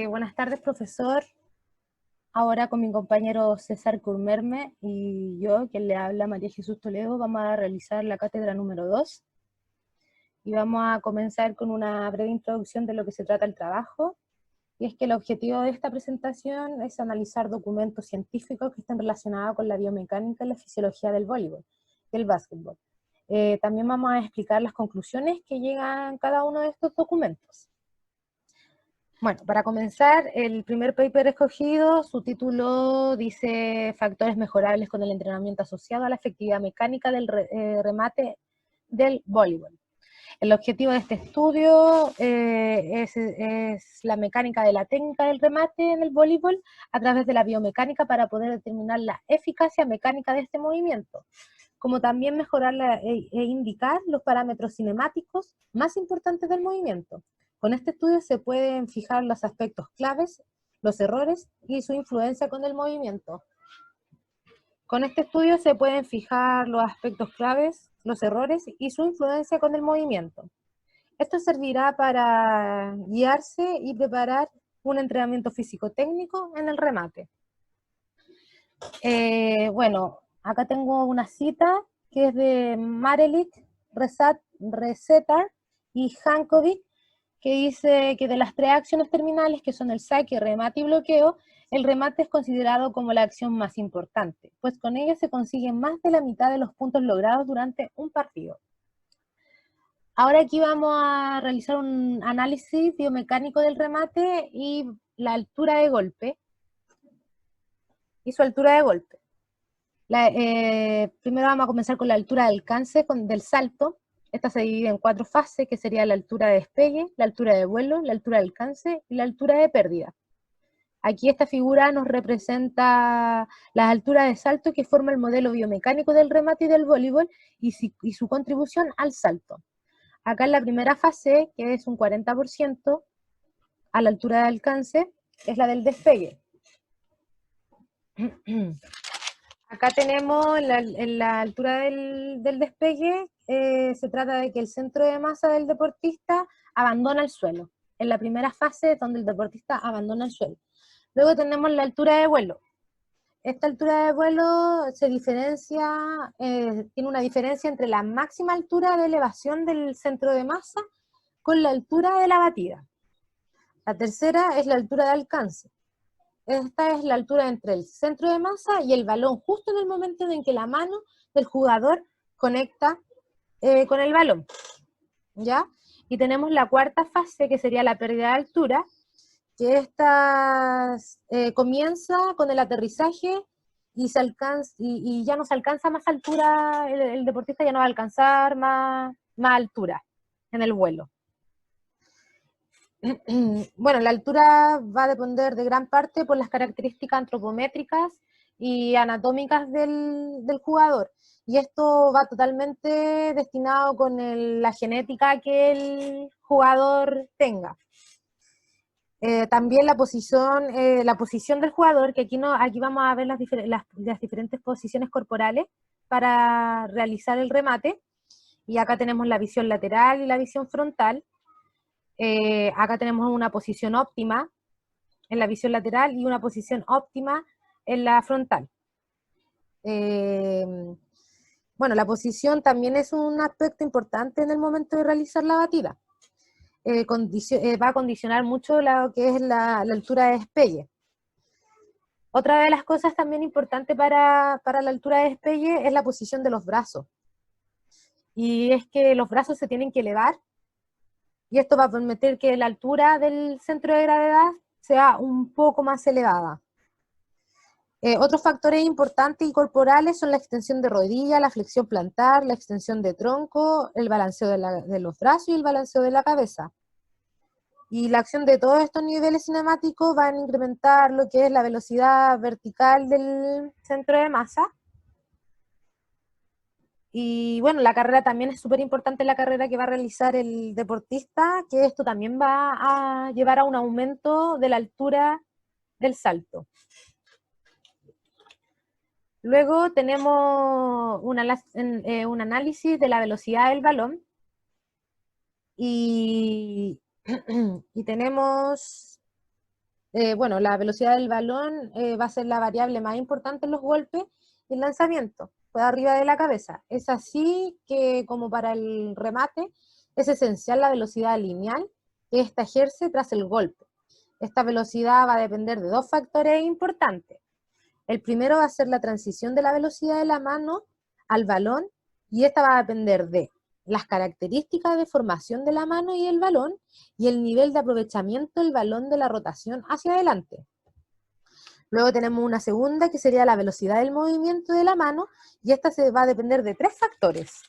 Buenas tardes, profesor. Ahora con mi compañero César Curmerme y yo, quien le habla, María Jesús Toledo, vamos a realizar la cátedra número 2 y vamos a comenzar con una breve introducción de lo que se trata el trabajo. Y es que el objetivo de esta presentación es analizar documentos científicos que estén relacionados con la biomecánica y la fisiología del voleibol, del básquetbol. También vamos a explicar las conclusiones que llegan cada uno de estos documentos. Bueno, para comenzar, el primer paper escogido, su título dice factores mejorables con el entrenamiento asociado a la efectividad mecánica del remate del voleibol. El objetivo de este estudio es la mecánica de la técnica del remate en el voleibol a través de la biomecánica para poder determinar la eficacia mecánica de este movimiento, como también mejorar e indicar los parámetros cinemáticos más importantes del movimiento. Con este estudio se pueden fijar los aspectos claves, los errores y su influencia con el movimiento. Con este estudio se pueden fijar los aspectos claves, los errores y su influencia con el movimiento. Esto servirá para guiarse y preparar un entrenamiento físico-técnico en el remate. Bueno, acá tengo una cita que es de Marelik, Resetar y Hankovic, que dice que de las tres acciones terminales, que son el saque, remate y bloqueo, el remate es considerado como la acción más importante, pues con ello se consiguen más de la mitad de los puntos logrados durante un partido. Ahora aquí vamos a realizar un análisis biomecánico del remate y la altura de golpe, y su altura de golpe. Primero vamos a comenzar con la altura de alcance del salto. Esta se divide en 4 fases, que sería la altura de despegue, la altura de vuelo, la altura de alcance y la altura de pérdida. Aquí esta figura nos representa las alturas de salto que forma el modelo biomecánico del remate y del voleibol y su contribución al salto. Acá en la primera fase, que es un 40%, a la altura de alcance, es la del despegue. Acá tenemos en la altura del despegue, se trata de que el centro de masa del deportista abandona el suelo. En la primera fase es donde el deportista abandona el suelo. Luego tenemos la altura de vuelo. Esta altura de vuelo se diferencia, tiene una diferencia entre la máxima altura de elevación del centro de masa con la altura de la batida. La tercera es la altura de alcance. Esta es la altura entre el centro de masa y el balón, justo en el momento en que la mano del jugador conecta con el balón, ¿ya? Y tenemos la cuarta fase, que sería la pérdida de altura, que esta comienza con el aterrizaje y ya no se alcanza más altura, el deportista ya no va a alcanzar más altura en el vuelo. Bueno, la altura va a depender de gran parte por las características antropométricas y anatómicas del jugador. Y esto va totalmente destinado con la genética que el jugador tenga. También la posición del jugador, que aquí vamos a ver las diferentes posiciones corporales para realizar el remate. Y acá tenemos la visión lateral y la visión frontal. Acá tenemos una posición óptima en la visión lateral y una posición óptima en la frontal. Bueno, la posición también es un aspecto importante en el momento de realizar la batida. Va a condicionar mucho lo que es la altura de despegue. Otra de las cosas también importantes para la altura de despegue es la posición de los brazos. Y es que los brazos se tienen que elevar, y esto va a permitir que la altura del centro de gravedad sea un poco más elevada. Otros factores importantes y corporales son la extensión de rodilla, la flexión plantar, la extensión de tronco, el balanceo de los brazos y el balanceo de la cabeza. Y la acción de todos estos niveles cinemáticos van a incrementar lo que es la velocidad vertical del centro de masa. Y bueno, la carrera también es súper importante, la carrera que va a realizar el deportista, que esto también va a llevar a un aumento de la altura del salto. Luego tenemos un análisis de la velocidad del balón y tenemos bueno, la velocidad del balón va a ser la variable más importante en los golpes y el lanzamiento, pues arriba de la cabeza. Es así que, como para el remate, es esencial la velocidad lineal que ésta ejerce tras el golpe. Esta velocidad va a depender de dos factores importantes. El primero va a ser la transición de la velocidad de la mano al balón, y esta va a depender de las características de formación de la mano y el balón, y el nivel de aprovechamiento del balón de la rotación hacia adelante. Luego tenemos una segunda, que sería la velocidad del movimiento de la mano, y esta se va a depender de tres factores.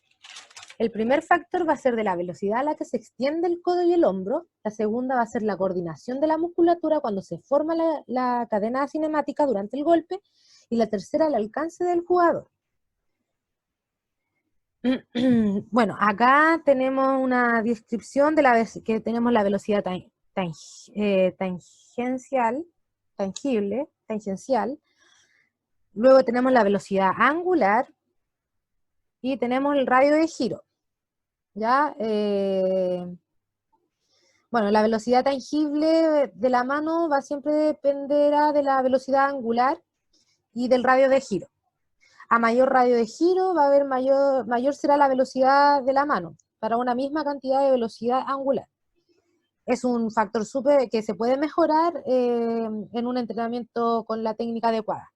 El primer factor va a ser de la velocidad a la que se extiende el codo y el hombro. La segunda va a ser la coordinación de la musculatura cuando se forma la cadena cinemática durante el golpe. Y la tercera, el alcance del jugador. Bueno, acá tenemos una descripción de que tenemos la velocidad tangencial. Luego tenemos la velocidad angular y tenemos el radio de giro. ¿Ya? Bueno, la velocidad tangible de la mano va siempre dependerá de la velocidad angular y del radio de giro. A mayor radio de giro va a haber mayor será la velocidad de la mano para una misma cantidad de velocidad angular. Es un factor que se puede mejorar en un entrenamiento con la técnica adecuada.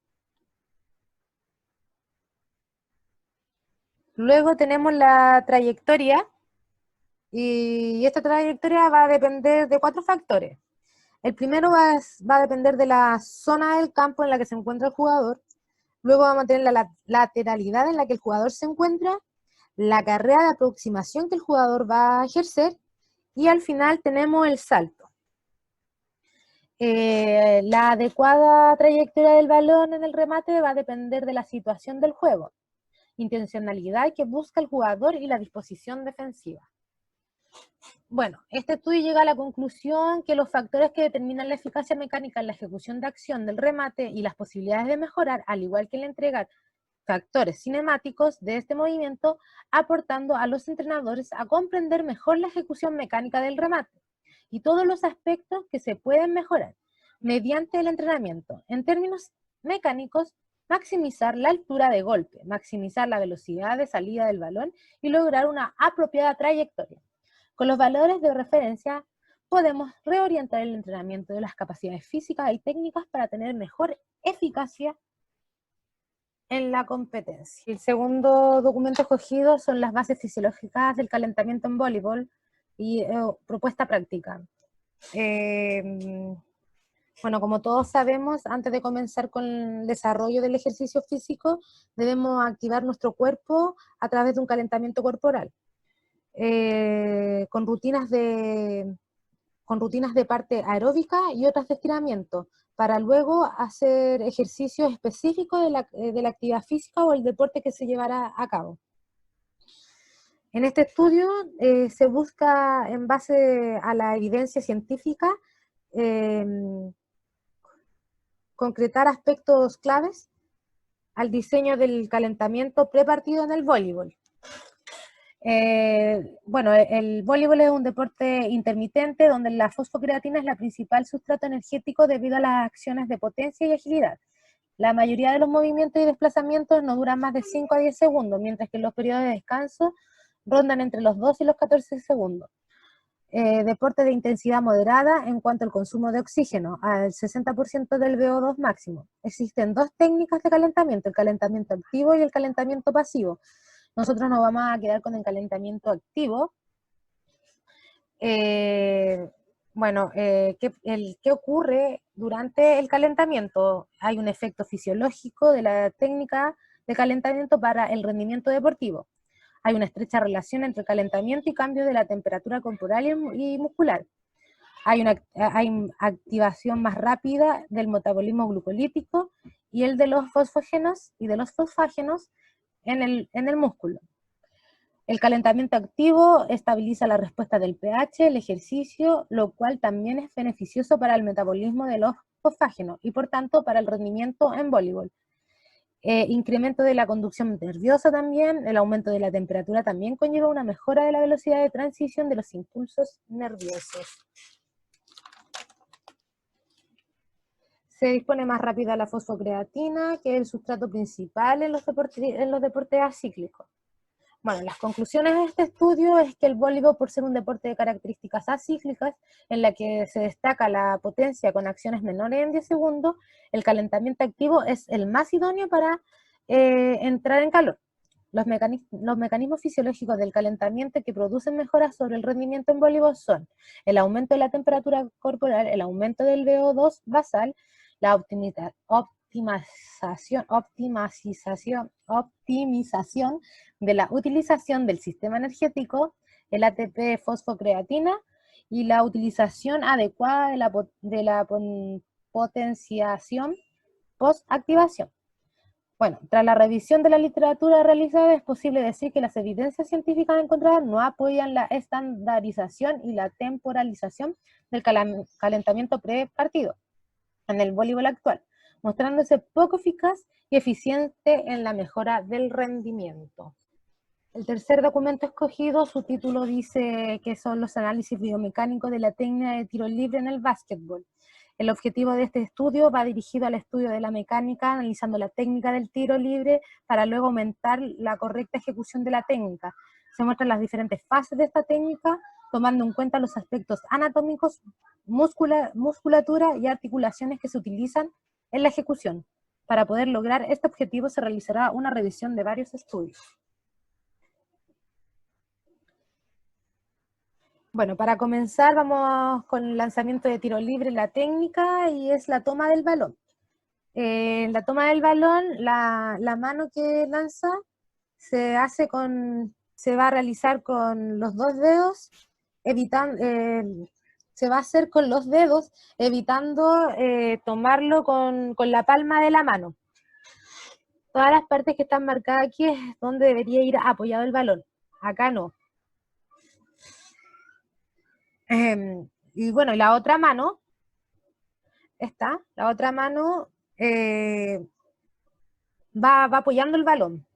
Luego tenemos la trayectoria, y esta trayectoria va a depender de cuatro factores. El primero va a depender de la zona del campo en la que se encuentra el jugador. Luego vamos a tener la lateralidad en la que el jugador se encuentra, la carrera de aproximación que el jugador va a ejercer, y al final tenemos el salto. La adecuada trayectoria del balón en el remate va a depender de la situación del juego, intencionalidad que busca el jugador y la disposición defensiva. Bueno, este estudio llega a la conclusión que los factores que determinan la eficacia mecánica en la ejecución de acción del remate y las posibilidades de mejorar, al igual que el entregar factores cinemáticos de este movimiento, aportando a los entrenadores a comprender mejor la ejecución mecánica del remate y todos los aspectos que se pueden mejorar mediante el entrenamiento. En términos mecánicos, maximizar la altura de golpe, maximizar la velocidad de salida del balón y lograr una apropiada trayectoria. Con los valores de referencia podemos reorientar el entrenamiento de las capacidades físicas y técnicas para tener mejor eficacia en la competencia. El segundo documento escogido son las bases fisiológicas del calentamiento en voleibol y propuesta práctica. Bueno, como todos sabemos, antes de comenzar con el desarrollo del ejercicio físico, debemos activar nuestro cuerpo a través de un calentamiento corporal. Con rutinas de parte aeróbica y otras de estiramiento, para luego hacer ejercicios específicos de la actividad física o el deporte que se llevará a cabo. En este estudio se busca, en base a la evidencia científica, concretar aspectos claves al diseño del calentamiento prepartido en el voleibol. Bueno, el voleibol es un deporte intermitente donde la fosfocreatina es la principal sustrato energético debido a las acciones de potencia y agilidad. La mayoría de los movimientos y desplazamientos no duran más de 5 a 10 segundos, mientras que los periodos de descanso rondan entre los 2 y los 14 segundos. Deporte de intensidad moderada en cuanto al consumo de oxígeno, al 60% del VO2 máximo. Existen dos técnicas de calentamiento, el calentamiento activo y el calentamiento pasivo. Nosotros nos vamos a quedar con el calentamiento activo. Bueno, ¿qué ocurre durante el calentamiento? Hay un efecto fisiológico de la técnica de calentamiento para el rendimiento deportivo. Hay una estrecha relación entre calentamiento y cambio de la temperatura corporal y muscular. Hay activación más rápida del metabolismo glucolítico y el de los fosfógenos y de los fosfágenos en el músculo. El calentamiento activo estabiliza la respuesta del pH, el ejercicio, lo cual también es beneficioso para el metabolismo de los fosfágenos y por tanto para el rendimiento en voleibol. Incremento de la conducción nerviosa también, el aumento de la temperatura también conlleva una mejora de la velocidad de transición de los impulsos nerviosos. Se dispone más rápida la fosfocreatina, que es el sustrato principal en los deportes acíclicos. Bueno, las conclusiones de este estudio es que el voleibol, por ser un deporte de características acíclicas, en la que se destaca la potencia con acciones menores en 10 segundos, el calentamiento activo es el más idóneo para entrar en calor. Los mecanismos fisiológicos del calentamiento que producen mejoras sobre el rendimiento en voleibol son el aumento de la temperatura corporal, el aumento del VO2 basal, la optimización de la utilización del sistema energético, el ATP fosfocreatina y la utilización adecuada de la potenciación post-activación. Bueno, tras la revisión de la literatura realizada, es posible decir que las evidencias científicas encontradas no apoyan la estandarización y la temporalización del calentamiento pre-partido en el voleibol actual, mostrándose poco eficaz y eficiente en la mejora del rendimiento. El tercer documento escogido, su título dice que son los análisis biomecánicos de la técnica de tiro libre en el básquetbol. El objetivo de este estudio va dirigido al estudio de la mecánica, analizando la técnica del tiro libre para luego aumentar la correcta ejecución de la técnica. Se muestran las diferentes fases de esta técnica, tomando en cuenta los aspectos anatómicos, musculatura y articulaciones que se utilizan en la ejecución. Para poder lograr este objetivo se realizará una revisión de varios estudios. Bueno, para comenzar vamos con el lanzamiento de tiro libre, la técnica, y es la toma del balón. La toma del balón, la mano que lanza se va a realizar con los dos dedos, se va a hacer con los dedos, evitando tomarlo con la palma de la mano. Todas las partes que están marcadas aquí es donde debería ir apoyado el balón. Acá no. Y bueno, y la otra mano, la otra mano va apoyando el balón.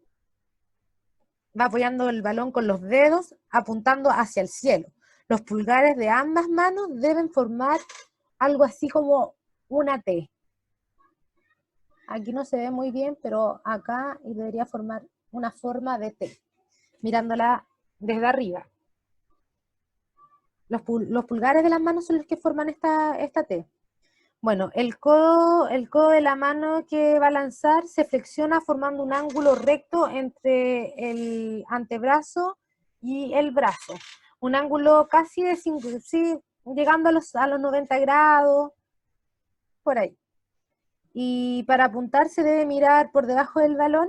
Va apoyando el balón con los dedos, apuntando hacia el cielo. Los pulgares de ambas manos deben formar algo así como una T. Aquí no se ve muy bien, pero acá debería formar una forma de T, mirándola desde arriba. Los pulgares de las manos son los que forman esta T. Bueno, el codo de la mano que va a lanzar se flexiona formando un ángulo recto entre el antebrazo y el brazo. Un ángulo casi de 5, sí, llegando a los 90 grados, por ahí. Y para apuntar se debe mirar por debajo del balón.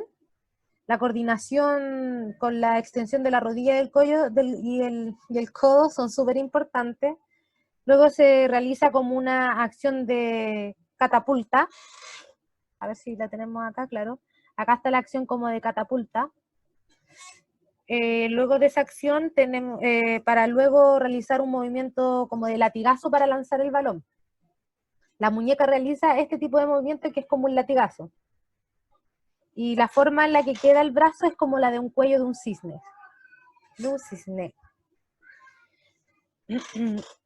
La coordinación con la extensión de la rodilla del cuello y el codo son súper importantes. Luego se realiza como una acción de catapulta. A ver si la tenemos acá, claro. Acá está la acción como de catapulta. Luego de esa acción tenemos para luego realizar un movimiento como de latigazo para lanzar el balón. La muñeca realiza este tipo de movimiento que es como un latigazo. Y la forma en la que queda el brazo es como la de un cuello de un cisne.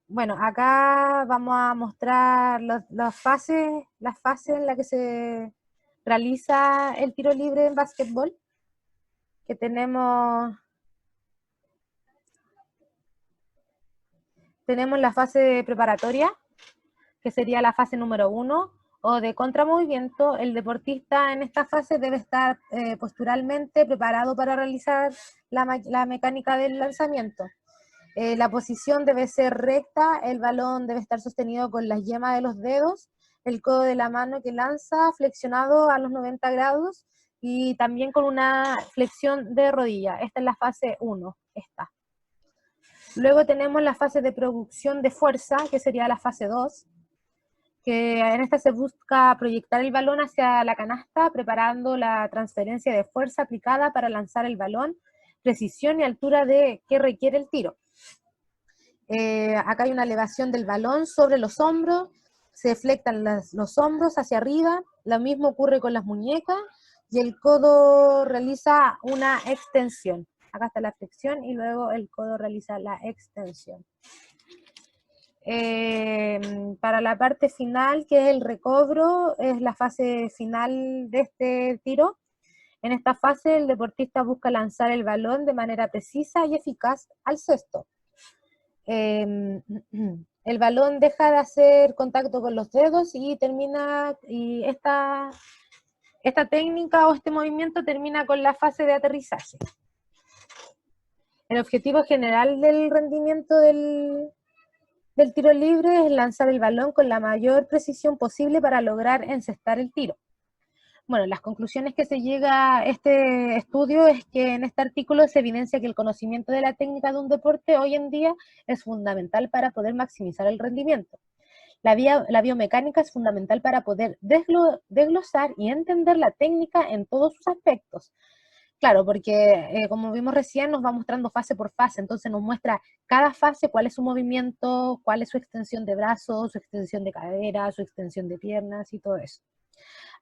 Bueno, acá vamos a mostrar las fases en las que se realiza el tiro libre en básquetbol. Que tenemos la fase preparatoria, que sería la fase número 1, o de contramovimiento. El deportista en esta fase debe estar posturalmente preparado para realizar la mecánica del lanzamiento. La posición debe ser recta, el balón debe estar sostenido con las yemas de los dedos, el codo de la mano que lanza flexionado a los 90 grados y también con una flexión de rodilla. Esta es la fase 1, esta. Luego tenemos la fase de producción de fuerza, que sería la fase 2, que en esta se busca proyectar el balón hacia la canasta, preparando la transferencia de fuerza aplicada para lanzar el balón, precisión y altura que requiere el tiro. Acá hay una elevación del balón sobre los hombros, se deflectan los hombros hacia arriba, lo mismo ocurre con las muñecas, y el codo realiza una extensión. Acá está la flexión y luego el codo realiza la extensión. Para la parte final, que es el recobro, es la fase final de este tiro. En esta fase, el deportista busca lanzar el balón de manera precisa y eficaz al cesto. El balón deja de hacer contacto con los dedos y termina, y esta técnica o este movimiento termina con la fase de aterrizaje. El objetivo general del rendimiento del tiro libre es lanzar el balón con la mayor precisión posible para lograr encestar el tiro. Bueno, las conclusiones que se llega a este estudio es que en este artículo se evidencia que el conocimiento de la técnica de un deporte hoy en día es fundamental para poder maximizar el rendimiento. La biomecánica es fundamental para poder desglosar y entender la técnica en todos sus aspectos. Claro, porque como vimos recién nos va mostrando fase por fase, entonces nos muestra cada fase cuál es su movimiento, cuál es su extensión de brazos, su extensión de cadera, su extensión de piernas y todo eso.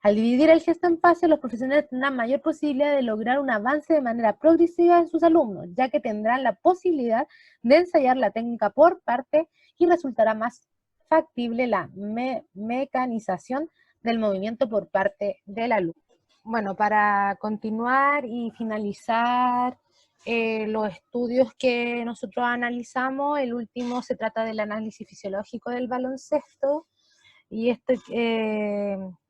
Al dividir el gesto en fases, los profesionales tendrán mayor posibilidad de lograr un avance de manera progresiva en sus alumnos, ya que tendrán la posibilidad de ensayar la técnica por parte y resultará más factible la mecanización del movimiento por parte del alumno. Bueno, para continuar y finalizar los estudios que nosotros analizamos, el último se trata del análisis fisiológico del baloncesto, y esto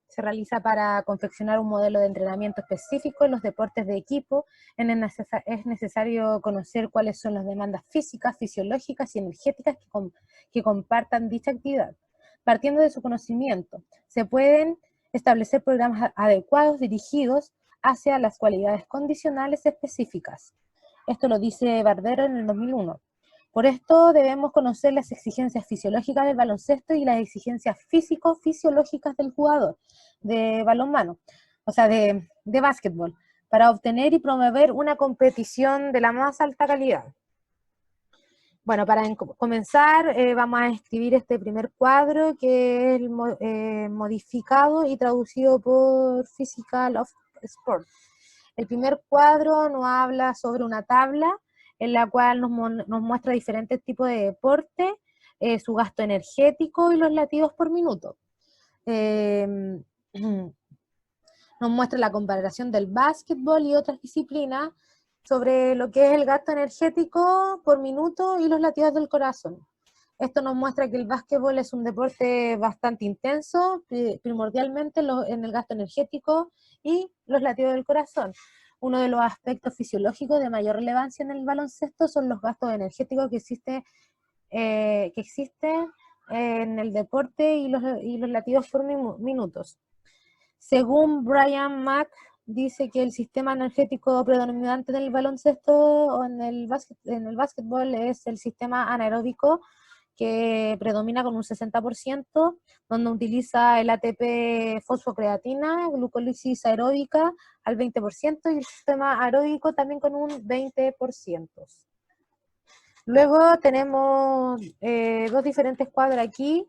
se realiza para confeccionar un modelo de entrenamiento específico en los deportes de equipo. Es necesario conocer cuáles son las demandas físicas, fisiológicas y energéticas que compartan dicha actividad. Partiendo de su conocimiento, se pueden establecer programas adecuados dirigidos hacia las cualidades condicionales específicas. Esto lo dice Bardero en el 2001. Por esto debemos conocer las exigencias fisiológicas del baloncesto y las exigencias físico-fisiológicas del jugador de balonmano, o sea, de básquetbol, para obtener y promover una competición de la más alta calidad. Bueno, para comenzar vamos a escribir este primer cuadro que es modificado y traducido por Physical of Sport. El primer cuadro nos habla sobre una tabla en la cual nos muestra diferentes tipos de deporte, su gasto energético y los latidos por minuto. Nos muestra la comparación del básquetbol y otras disciplinas sobre lo que es el gasto energético por minuto y los latidos del corazón. Esto nos muestra que el básquetbol es un deporte bastante intenso, primordialmente en el gasto energético y los latidos del corazón. Uno de los aspectos fisiológicos de mayor relevancia en el baloncesto son los gastos energéticos que existen en el deporte y los latidos por minutos. Según Brian Mack, dice que el sistema energético predominante en el baloncesto o en el básquetbol es el sistema anaeróbico, que predomina con un 60%, donde utiliza el ATP fosfocreatina, glucólisis aeróbica al 20%, y el sistema aeróbico también con un 20%. Luego tenemos dos diferentes cuadros aquí.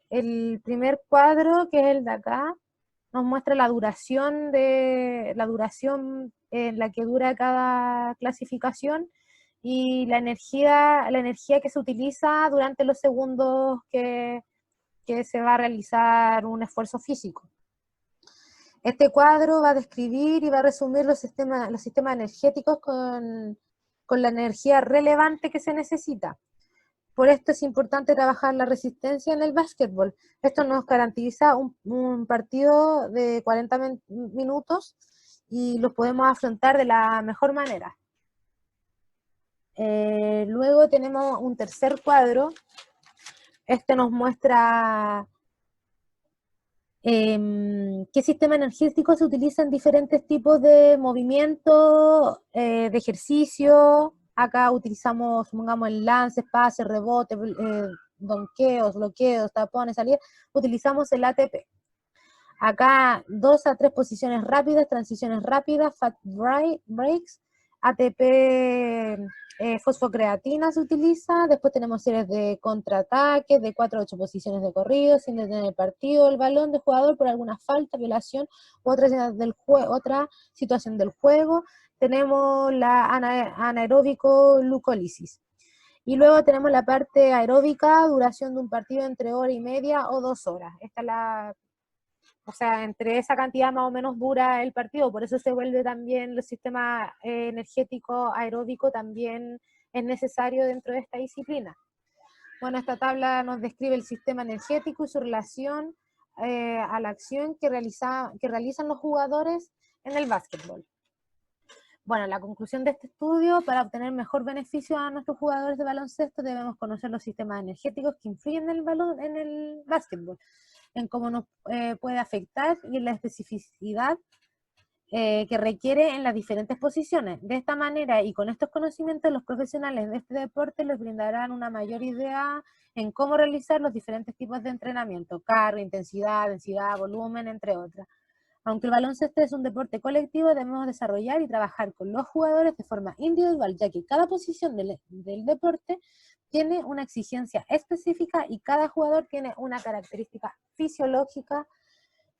El primer cuadro, que es el de acá, nos muestra la duración en la que dura cada clasificación y la energía que se utiliza durante los segundos que se va a realizar un esfuerzo físico. Este cuadro va a describir y va a resumir los sistemas energéticos con la energía relevante que se necesita. Por esto es importante trabajar la resistencia en el básquetbol. Esto nos garantiza un partido de 40 minutos y los podemos afrontar de la mejor manera. Luego tenemos un tercer cuadro. Este nos muestra qué sistema energético se utiliza en diferentes tipos de movimiento, de ejercicio. Acá utilizamos, supongamos, el lance, pase, rebote, donqueos, bloqueos, tapones, salidas. Utilizamos el ATP. Acá 2 a 3 posiciones rápidas, transiciones rápidas, fast breaks, ATP fosfocreatina se utiliza. Después tenemos series de contraataques, de 4 a 8 posiciones de corrido, sin detener el partido, el balón del jugador por alguna falta, violación u otra situación del juego. Tenemos la anaeróbico glucólisis. Y luego tenemos la parte aeróbica, duración de un partido entre hora y media o 2 horas. Esta es o sea, entre esa cantidad más o menos dura el partido, por eso se vuelve también el sistema energético aeróbico también es necesario dentro de esta disciplina. Bueno, esta tabla nos describe el sistema energético y su relación a la acción que realizan los jugadores en el básquetbol. Bueno, la conclusión de este estudio: para obtener mejor beneficio a nuestros jugadores de baloncesto debemos conocer los sistemas energéticos que influyen en el básquetbol, en cómo nos puede afectar y en la especificidad que requiere en las diferentes posiciones. De esta manera y con estos conocimientos, los profesionales de este deporte les brindarán una mayor idea en cómo realizar los diferentes tipos de entrenamiento: carga, intensidad, densidad, volumen, entre otras. Aunque el baloncesto es un deporte colectivo, debemos desarrollar y trabajar con los jugadores de forma individual, ya que cada posición del deporte tiene una exigencia específica y cada jugador tiene una característica fisiológica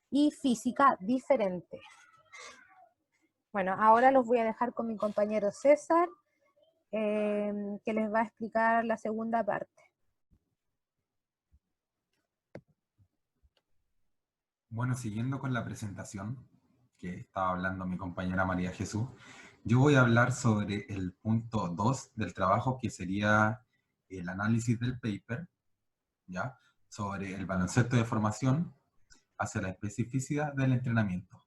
y física diferente. Bueno, ahora los voy a dejar con mi compañero César, que les va a explicar la segunda parte. Bueno, siguiendo con la presentación que estaba hablando mi compañera María Jesús, yo voy a hablar sobre el punto 2 del trabajo, que sería el análisis del paper, ¿ya? Sobre el baloncesto de formación hacia la especificidad del entrenamiento.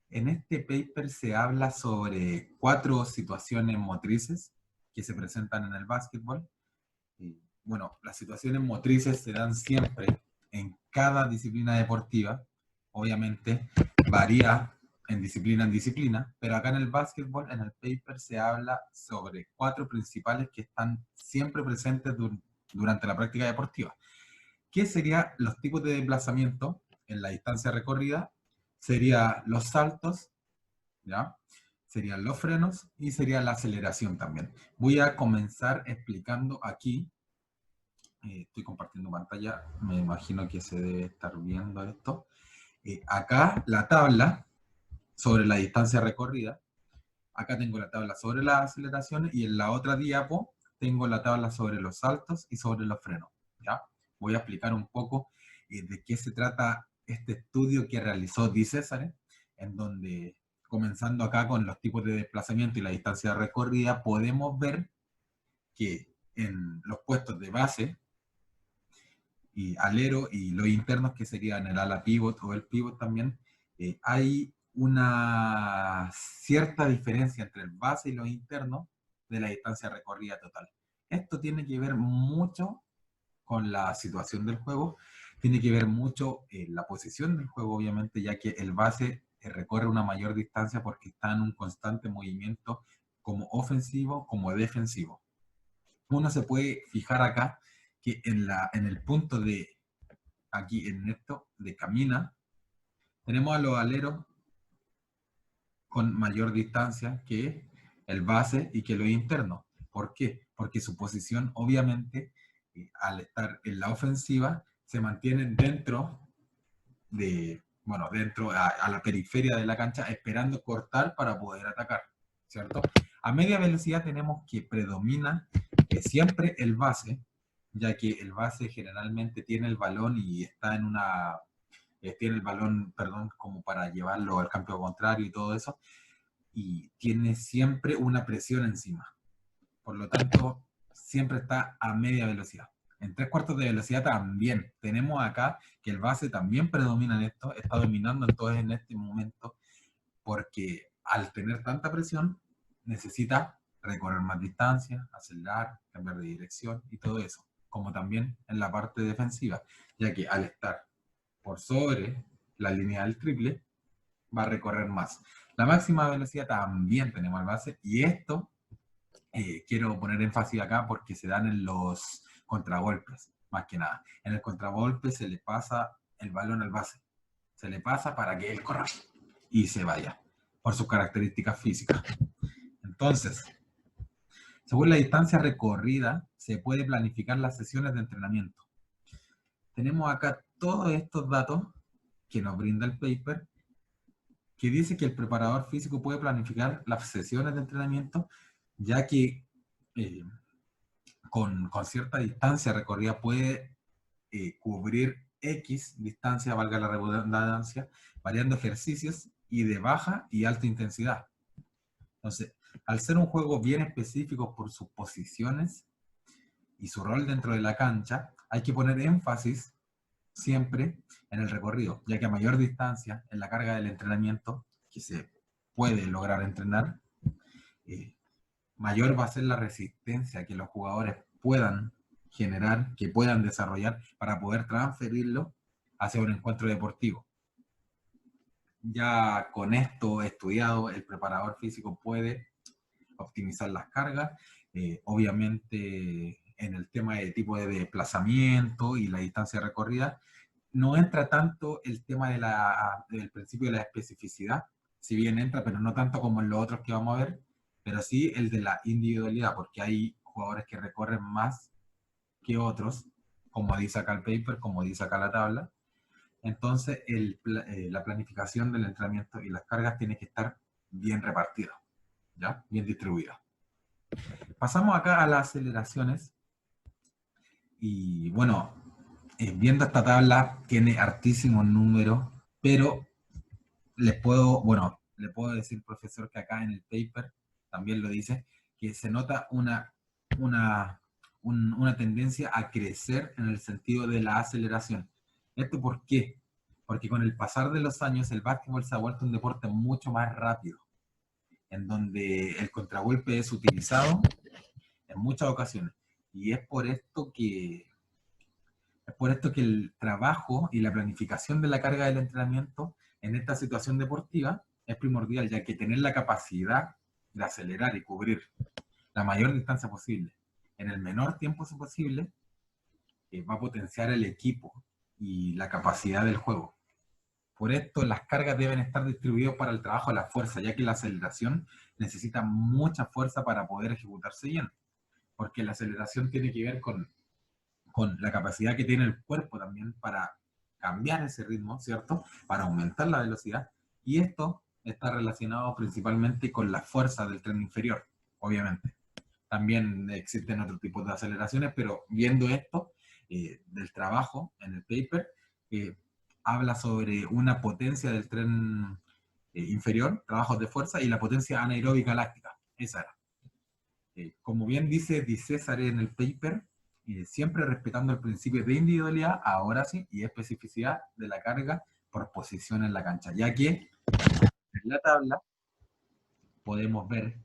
En este paper se habla sobre 4 situaciones motrices que se presentan en el básquetbol. Bueno, las situaciones motrices se dan siempre en cada disciplina deportiva. Obviamente varía en disciplina, pero acá en el básquetbol, en el paper, se habla sobre 4 principales que están siempre presentes durante la práctica deportiva. ¿Qué serían los tipos de desplazamiento en la distancia recorrida? Serían los saltos, ¿ya? Serían los frenos y sería la aceleración también. Voy a comenzar explicando aquí. Estoy compartiendo pantalla, me imagino que se debe estar viendo esto. Acá la tabla sobre la distancia recorrida. Acá tengo la tabla sobre las aceleraciones y en la otra diapo tengo la tabla sobre los saltos y sobre los frenos, ¿ya? Voy a explicar un poco de qué se trata este estudio que realizó Di Cesare, en donde, comenzando acá con los tipos de desplazamiento y la distancia recorrida, podemos ver que en los puestos de base y alero y los internos, que serían el ala pivot o el pivot también, hay una cierta diferencia entre el base y los internos de la distancia recorrida total. Esto tiene que ver mucho con la situación del juego, tiene que ver mucho la posición del juego, obviamente, ya que el base recorre una mayor distancia porque está en un constante movimiento como ofensivo como defensivo. Uno se puede fijar acá que en el punto de, aquí en esto, de camina, tenemos a los aleros con mayor distancia que el base y que los internos. ¿Por qué? Porque su posición, obviamente, al estar en la ofensiva, se mantienen dentro de, bueno, dentro a la periferia de la cancha, esperando cortar para poder atacar, ¿cierto? A media velocidad tenemos que predomina siempre el base, ya que el base generalmente tiene el balón y está en una, tiene el balón, perdón, como para llevarlo al campo contrario y todo eso, y tiene siempre una presión encima. Por lo tanto, siempre está a media velocidad. En 3/4 de velocidad también. Tenemos acá que el base también predomina en esto, está dominando entonces en este momento, porque al tener tanta presión, necesita recorrer más distancia, acelerar, cambiar de dirección y todo eso. Como también en la parte defensiva, ya que al estar por sobre la línea del triple, va a recorrer más. La máxima velocidad también tenemos al base, y esto quiero poner énfasis acá porque se dan en los contragolpes, más que nada. En el contragolpe se le pasa el balón al base, se le pasa para que él corra y se vaya, por sus características físicas. Entonces, según la distancia recorrida, se puede planificar las sesiones de entrenamiento. Tenemos acá todos estos datos que nos brinda el paper, que dice que el preparador físico puede planificar las sesiones de entrenamiento, ya que con cierta distancia recorrida puede cubrir X distancia, valga la redundancia, variando ejercicios y de baja y alta intensidad. Entonces, al ser un juego bien específico por sus posiciones y su rol dentro de la cancha, hay que poner énfasis siempre en el recorrido, ya que a mayor distancia en la carga del entrenamiento que se puede lograr entrenar, mayor va a ser la resistencia que los jugadores puedan generar, que puedan desarrollar para poder transferirlo hacia un encuentro deportivo. Ya con esto estudiado, el preparador físico puede optimizar las cargas, obviamente en el tema de tipo de desplazamiento y la distancia recorrida, no entra tanto el tema del principio de la especificidad, si bien entra, pero no tanto como en los otros que vamos a ver, pero sí el de la individualidad, porque hay jugadores que recorren más que otros, como dice acá el paper, como dice acá la tabla. Entonces la planificación del entrenamiento y las cargas tiene que estar bien repartidas, ¿ya? Bien distribuidas. Pasamos acá a las aceleraciones. Y bueno, viendo esta tabla, tiene hartísimos números, pero le puedo decir, profesor, que acá en el paper también lo dice, que se nota una tendencia a crecer en el sentido de la aceleración. ¿Esto por qué? Porque con el pasar de los años el básquetbol se ha vuelto un deporte mucho más rápido, en donde el contragolpe es utilizado en muchas ocasiones. Y es por esto que el trabajo y la planificación de la carga del entrenamiento en esta situación deportiva es primordial, ya que tener la capacidad de acelerar y cubrir la mayor distancia posible en el menor tiempo posible va a potenciar el equipo y la capacidad del juego. Por esto, las cargas deben estar distribuidas para el trabajo de la fuerza, ya que la aceleración necesita mucha fuerza para poder ejecutarse bien, porque la aceleración tiene que ver con la capacidad que tiene el cuerpo también para cambiar ese ritmo, ¿cierto? Para aumentar la velocidad. Y esto está relacionado principalmente con la fuerza del tren inferior, obviamente. También existen otros tipos de aceleraciones, pero viendo esto del trabajo en el paper, habla sobre una potencia del tren inferior, trabajos de fuerza, y la potencia anaeróbica láctica. Esa era. Como bien dice Di César en el paper, siempre respetando el principio de individualidad, ahora sí, y especificidad de la carga por posición en la cancha, ya que en la tabla podemos ver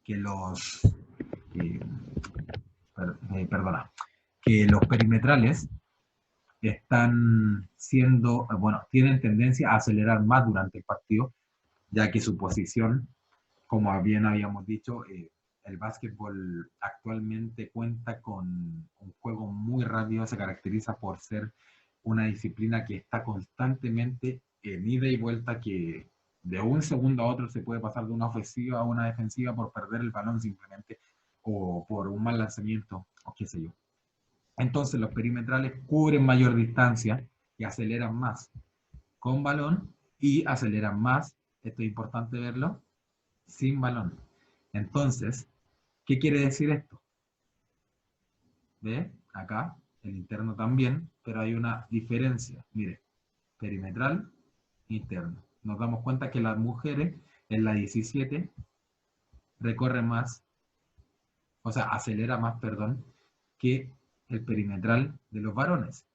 que que los perimetrales están siendo, bueno, tienen tendencia a acelerar más durante el partido, ya que su posición, como bien habíamos dicho, el básquetbol actualmente cuenta con un juego muy rápido, se caracteriza por ser una disciplina que está constantemente en ida y vuelta, que de un segundo a otro se puede pasar de una ofensiva a una defensiva por perder el balón simplemente, o por un mal lanzamiento, o qué sé yo. Entonces los perimetrales cubren mayor distancia y aceleran más con balón y aceleran más, esto es importante verlo, sin balón. Entonces, ¿qué quiere decir esto? ¿Ve? Acá, el interno también, pero hay una diferencia. Mire, perimetral, interno. Nos damos cuenta que las mujeres en la 17 recorren más, o sea, acelera más, perdón, que el perimetral de los varones,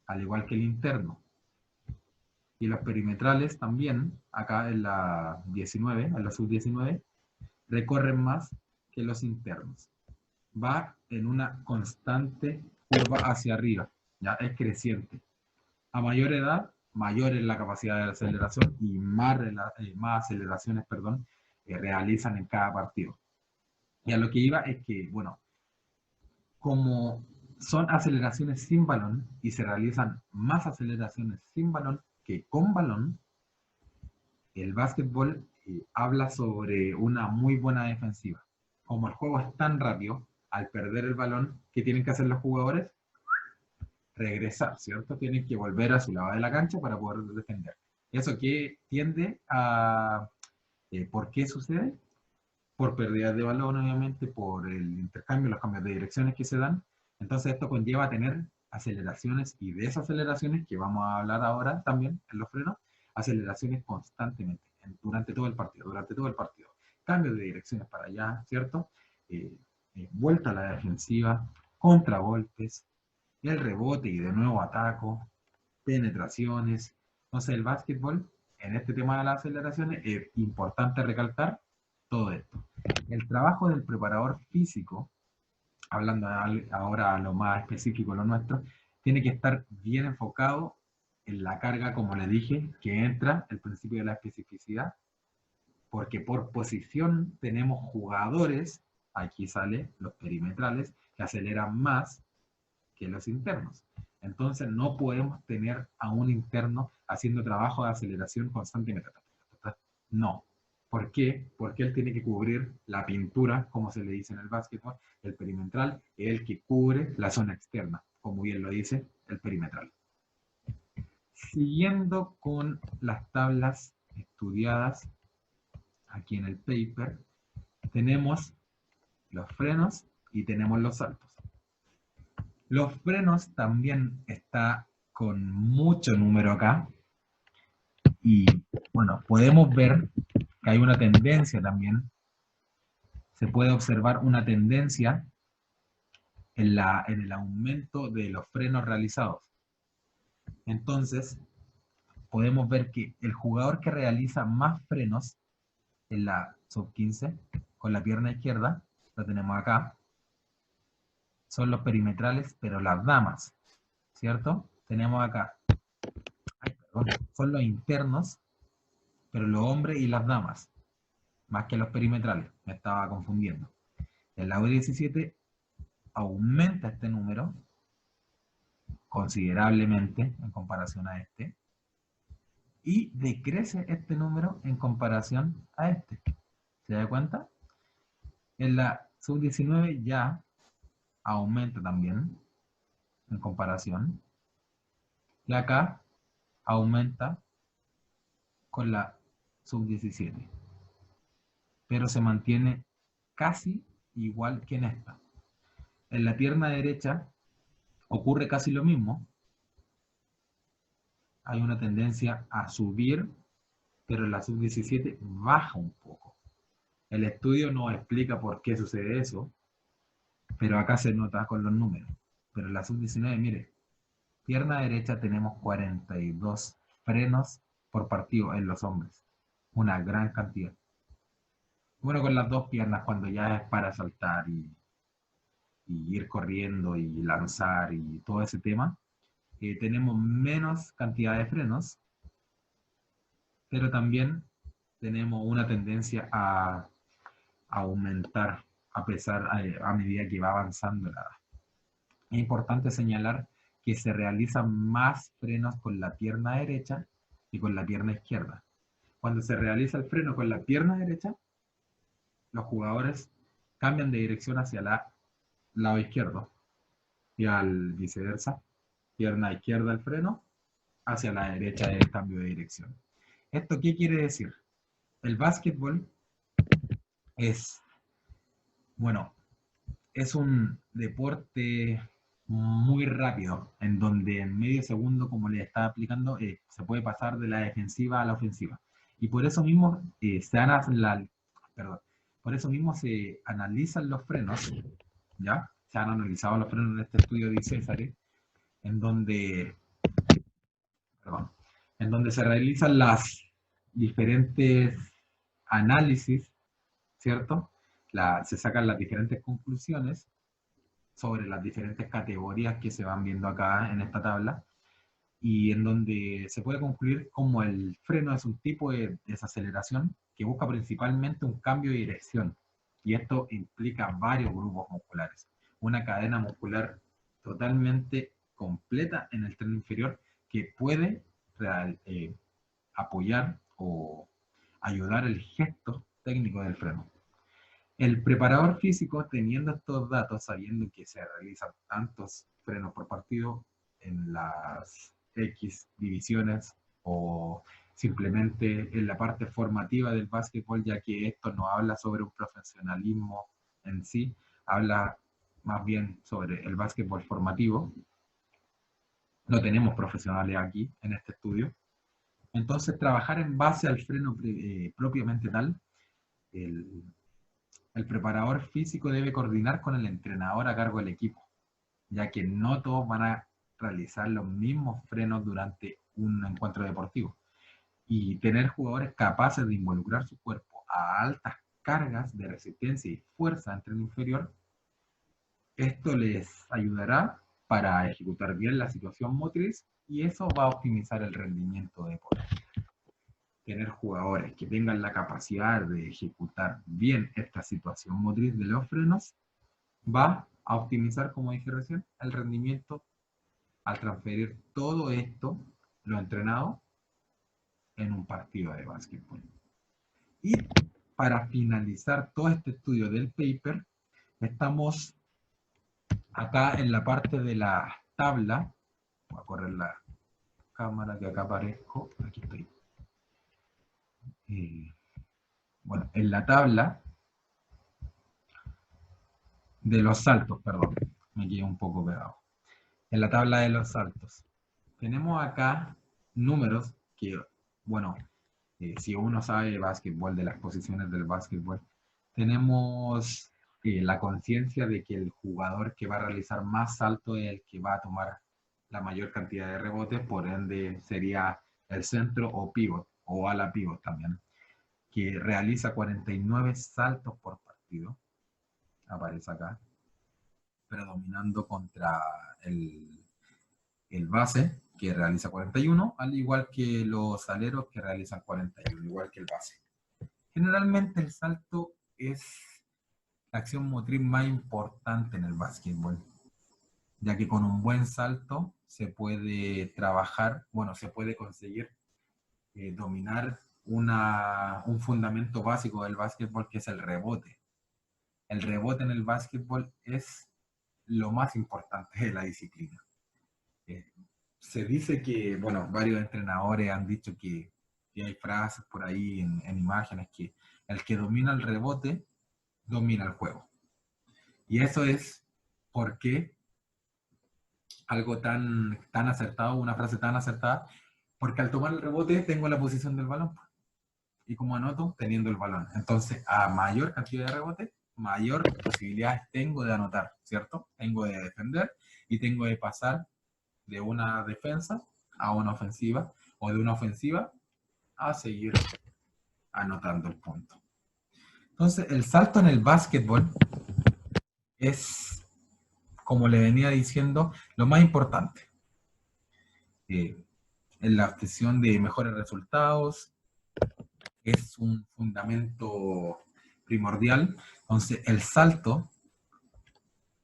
al igual que el interno. Y los perimetrales también, acá en la 19, en la sub-19, recorren más que los internos. Va en una constante curva hacia arriba, ya es creciente. A mayor edad, mayor es la capacidad de aceleración y más aceleraciones, realizan en cada partido. Y a lo que iba es que, bueno, como son aceleraciones sin balón y se realizan más aceleraciones sin balón que con balón, el básquetbol habla sobre una muy buena defensiva. Como el juego es tan rápido, al perder el balón, ¿qué tienen que hacer los jugadores? Regresar, ¿cierto? Tienen que volver a su lado de la cancha para poder defender. ¿Eso qué tiende a... ¿por qué sucede? por pérdidas de balón, obviamente, por el intercambio, los cambios de direcciones que se dan. Entonces esto conlleva a tener aceleraciones y desaceleraciones, que vamos a hablar ahora también en los frenos, aceleraciones constantemente durante todo el partido. Cambios de direcciones para allá, ¿cierto? Vuelta a la defensiva, contragolpes, el rebote y de nuevo ataco, penetraciones. Entonces el básquetbol, en este tema de las aceleraciones, es importante recalcar todo esto. El trabajo del preparador físico, hablando ahora a lo más específico, lo nuestro, tiene que estar bien enfocado en la carga, como le dije, que entra el principio de la especificidad, porque por posición tenemos jugadores, aquí sale los perimetrales, que aceleran más que los internos. Entonces no podemos tener a un interno haciendo trabajo de aceleración constantemente. No. ¿Por qué? Porque él tiene que cubrir la pintura, como se le dice en el básquetbol, el perimetral, es el que cubre la zona externa, como bien lo dice el perimetral. Siguiendo con las tablas estudiadas aquí en el paper, tenemos los frenos y tenemos los saltos. Los frenos también está con mucho número acá. Y bueno, podemos ver que hay una tendencia también. Se puede observar una tendencia en el aumento de los frenos realizados. Entonces, podemos ver que el jugador que realiza más frenos en la sub-15 con la pierna izquierda, lo tenemos acá, son los perimetrales, pero las damas, ¿cierto? Tenemos acá, son los internos, pero los hombres y las damas, más que los perimetrales, me estaba confundiendo. En la U17 aumenta este número considerablemente en comparación a este, y decrece este número en comparación a este. ¿Se da cuenta? En la sub-19 ya aumenta también en comparación, y acá aumenta con la sub-17, pero se mantiene casi igual que en esta. En la pierna derecha ocurre casi lo mismo, hay una tendencia a subir, pero en la sub-17 baja un poco. El estudio no explica por qué sucede eso, pero acá se nota con los números. Pero en la sub-19, mire, pierna derecha tenemos 42 frenos por partido en los hombres. Una gran cantidad. Bueno, con las dos piernas, cuando ya es para saltar y ir corriendo y lanzar y todo ese tema, tenemos menos cantidad de frenos, pero también tenemos una tendencia a aumentar a medida que va avanzando la edad. Es importante señalar que se realizan más frenos con la pierna derecha y con la pierna izquierda. Cuando se realiza el freno con la pierna derecha, los jugadores cambian de dirección hacia el lado izquierdo y al viceversa, pierna izquierda el freno, hacia la derecha el cambio de dirección. ¿Esto qué quiere decir? El básquetbol es, bueno, es un deporte muy rápido, en donde en medio segundo, como le estaba explicando, se puede pasar de la defensiva a la ofensiva. Y por eso mismo por eso mismo se analizan los frenos, ¿ya? Se han analizado los frenos en este estudio de César, en donde, perdón, en donde se realizan las diferentes análisis, ¿cierto? Se sacan las diferentes conclusiones sobre las diferentes categorías que se van viendo acá en esta tabla, y en donde se puede concluir como el freno es un tipo de desaceleración que busca principalmente un cambio de dirección, y esto implica varios grupos musculares, una cadena muscular totalmente completa en el tren inferior que puede apoyar o ayudar el gesto técnico del freno. El preparador físico, teniendo estos datos, sabiendo que se realizan tantos frenos por partido en las X divisiones o simplemente en la parte formativa del básquetbol, ya que esto no habla sobre un profesionalismo en sí, habla más bien sobre el básquetbol formativo. No tenemos profesionales aquí en este estudio. Entonces, trabajar en base al freno propiamente tal, el, el preparador físico debe coordinar con el entrenador a cargo del equipo, ya que no todos van a realizar los mismos frenos durante un encuentro deportivo. Y tener jugadores capaces de involucrar su cuerpo a altas cargas de resistencia y fuerza en tren inferior, esto les ayudará para ejecutar bien la situación motriz y eso va a optimizar el rendimiento deportivo. Tener jugadores que tengan la capacidad de ejecutar bien esta situación motriz de los frenos va a optimizar, como dije recién, el rendimiento al transferir todo esto, lo entrenado, en un partido de básquetbol. Y para finalizar todo este estudio del paper, estamos acá en la parte de la tabla. Voy a correr la cámara que acá aparezco. Aquí estoy. Bueno, en la tabla de los saltos, perdón, me quedé un poco pegado. En la tabla de los saltos, tenemos acá números que, bueno, si uno sabe básquetbol, de las posiciones del básquetbol, tenemos la conciencia de que el jugador que va a realizar más salto es el que va a tomar la mayor cantidad de rebotes, por ende sería el centro o pivot, o ala pivot también, que realiza 49 saltos por partido, aparece acá, predominando contra el base, que realiza 41, al igual que los aleros que realizan 41, igual que el base. Generalmente el salto es la acción motriz más importante en el básquetbol, ya que con un buen salto se puede trabajar, bueno, se puede conseguir dominar un fundamento básico del básquetbol, que es el rebote. El rebote en el básquetbol es lo más importante de la disciplina. Se dice que, bueno, varios entrenadores han dicho que hay frases por ahí en imágenes que el que domina el rebote domina el juego. Y eso es porque algo tan acertado, una frase tan acertada, porque al tomar el rebote tengo la posición del balón. Y como anoto, teniendo el balón. Entonces, a mayor cantidad de rebote, mayor posibilidades tengo de anotar, ¿cierto? Tengo de defender y tengo de pasar de una defensa a una ofensiva, o de una ofensiva a seguir anotando el punto. Entonces, el salto en el básquetbol es, como le venía diciendo, lo más importante. En la obtención de mejores resultados es un fundamento primordial. Entonces, el salto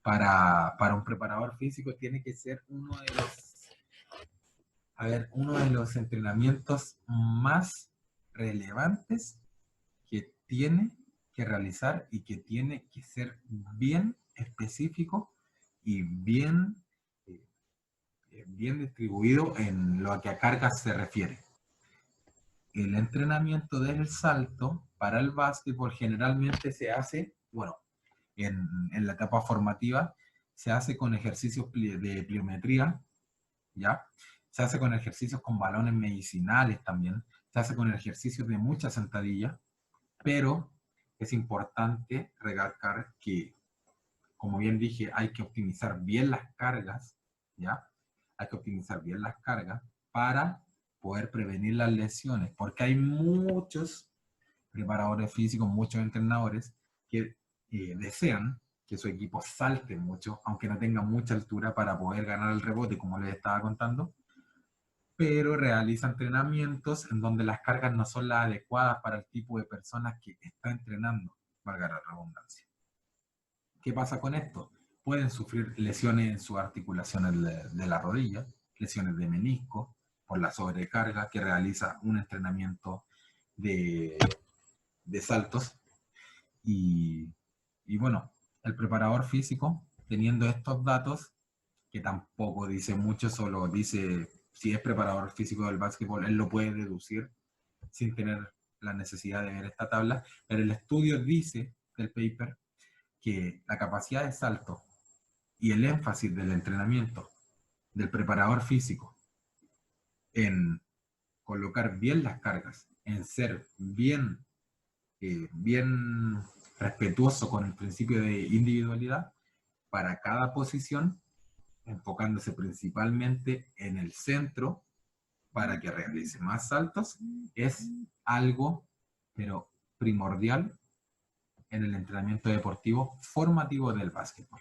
para un preparador físico tiene que ser uno de los entrenamientos más relevantes que tiene que realizar y que tiene que ser bien específico y bien distribuido en lo que a cargas se refiere. El entrenamiento del salto para el básquetbol generalmente se hace, bueno, en la etapa formativa, se hace con ejercicios de pliometría, ¿ya? Se hace con ejercicios con balones medicinales también, se hace con ejercicios de mucha sentadilla, pero es importante recalcar que, como bien dije, hay que optimizar bien las cargas, ¿ya? Hay que optimizar bien las cargas para poder prevenir las lesiones, porque hay muchos preparadores físicos, muchos entrenadores que desean que su equipo salte mucho, aunque no tenga mucha altura para poder ganar el rebote, como les estaba contando, pero realiza entrenamientos en donde las cargas no son las adecuadas para el tipo de personas que está entrenando, valga la redundancia. ¿Qué pasa con esto? Pueden sufrir lesiones en sus articulaciones de la rodilla, lesiones de menisco, por la sobrecarga que realiza un entrenamiento de saltos. Y bueno, el preparador físico, teniendo estos datos, que tampoco dice mucho, solo dice si es preparador físico del básquetbol, él lo puede deducir sin tener la necesidad de ver esta tabla, pero el estudio dice del paper que la capacidad de salto y el énfasis del entrenamiento del preparador físico en colocar bien las cargas, en ser bien, bien respetuoso con el principio de individualidad para cada posición, enfocándose principalmente en el centro para que realice más saltos, es algo, pero primordial en el entrenamiento deportivo formativo del básquetbol.